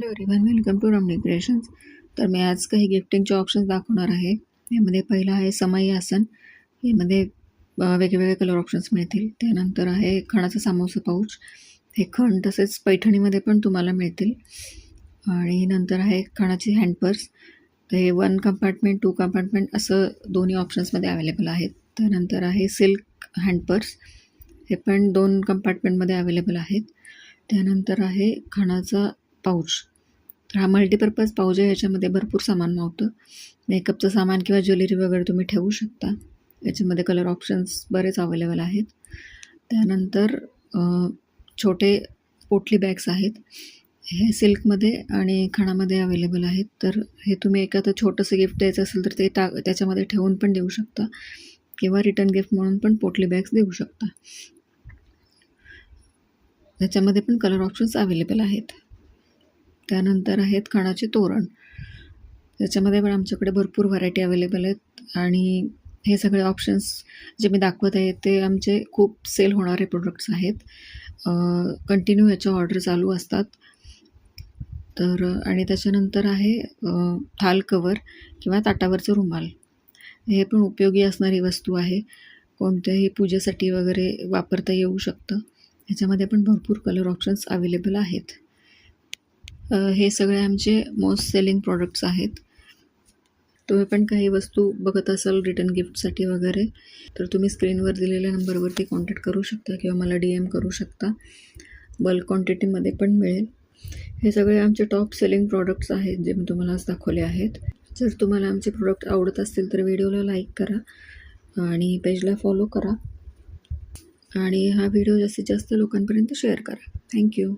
Hello everyone, welcome to Ramani creations. तर मी आज काही गिफ्टिंगचे ऑप्शन्स दाखवणार आहे. यामध्ये पहिला आहे समई आसन. यामध्ये वेगवेगळे कलर ऑप्शन्स मिळतील. त्यानंतर आहे खणाचा सामोसा पाऊच. हे खण तसेच पैठणीमध्ये पण तुम्हाला मिळतील. आणि नंतर आहे खणाची हँड पर्स. हे 1 कंपार्टमेंट 2 कंपार्टमेंट असं दोन्ही ऑप्शन्समध्ये अवेलेबल आहेत. त्यानंतर आहे सिल्क हँड पर्स. हे पण 2 कंपार्टमेंटमध्ये अवेलेबल आहेत. त्यानंतर आहे खणाचा पाऊच. तर हा मल्टीपर्पज पाऊच आहे. ह्याच्यामध्ये भरपूर सामान मावतं. मेकअपचं सामान किंवा ज्वेलरी वगैरे तुम्ही ठेवू शकता. याच्यामध्ये कलर ऑप्शन्स बरेच अवेलेबल आहेत. त्यानंतर छोटे पोटली बॅग्स आहेत. हे सिल्कमध्ये आणि खणामध्ये अवेलेबल आहेत. तर हे तुम्ही एखादं छोटंसं गिफ्ट द्यायचं असेल तर ते त्याच्यामध्ये ठेवून पण देऊ शकता किंवा रिटर्न गिफ्ट म्हणून पण पोटली बॅग्स देऊ शकता. त्याच्यामध्ये पण कलर ऑप्शन्स अवेलेबल आहेत. त्यानंतर आहेत खणाचे तोरण. त्याच्यामध्ये पण आमच्याकडे भरपूर व्हरायटी अवेलेबल आहेत. आणि हे सगळे ऑप्शन्स जे मी दाखवत आहे ते आमचे खूप सेल होणारे प्रोडक्ट्स आहेत. कंटिन्यू ह्याच्या ऑर्डर चालू असतात. तर आणि त्याच्यानंतर आहे थाल कवर किंवा ताटावरचं रुमाल. हे पण उपयोगी असणारी वस्तू आहे. कोणत्याही पूजेसाठी वगैरे वापरता येऊ शकतं. ह्याच्यामध्ये पण भरपूर कलर ऑप्शन्स अवेलेबल आहेत. हे सगळे आमचे मोस्ट सेलिंग प्रॉडक्ट्स आहेत. तुम्ही पण काही वस्तू बघत असाल रिटर्न गिफ्टसाठी वगैरे तर तुम्ही स्क्रीनवर दिलेल्या नंबरवरती कॉन्टॅक्ट करू शकता किंवा मला DM करू शकता. बल्क क्वांटिटीमध्ये पण मिळेल. हे सगळे आमचे टॉप सेलिंग प्रॉडक्ट्स आहेत जे मी तुम्हाला आज दाखवले आहेत. जर तुम्हाला आमचे प्रोडक्ट आवडत असतील तर व्हिडिओला लाईक करा आणि पेजला फॉलो करा आणि हा व्हिडिओ जास्तीत जास्त लोकांपर्यंत शेअर करा. थँक्यू.